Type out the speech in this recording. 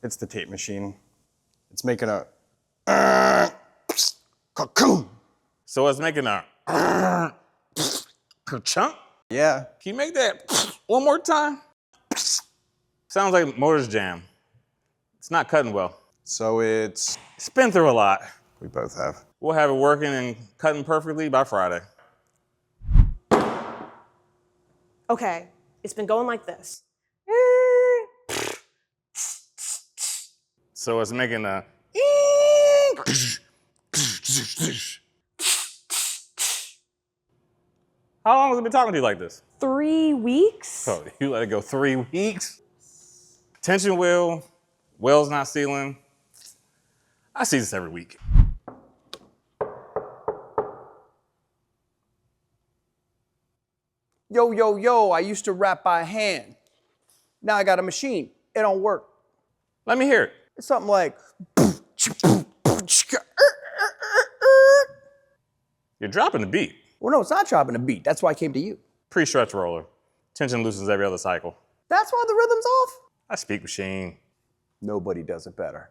It's the tape machine. It's making a So it's making a chunk? Yeah. Can you make that one more time? Sounds like motor's jam. It's not cutting well. So it's, It's been through a lot. we both have. We'll have it working and cutting perfectly by Friday. Okay, it's been going like this. So it's making a How long has it been talking to you like this? 3 weeks? So you let it go 3 weeks? Tension wheel, well's not sealing. I see this every week. Yo, yo, yo, I used to rap by hand. Now I got a machine. It don't work. Let me hear it. It's something like... You're dropping the beat. Well, no, it's not chopping a beat. That's why I came to you. Pre-stretch roller. Tension loosens every other cycle. That's why the rhythm's off? I speak machine. Nobody does it better.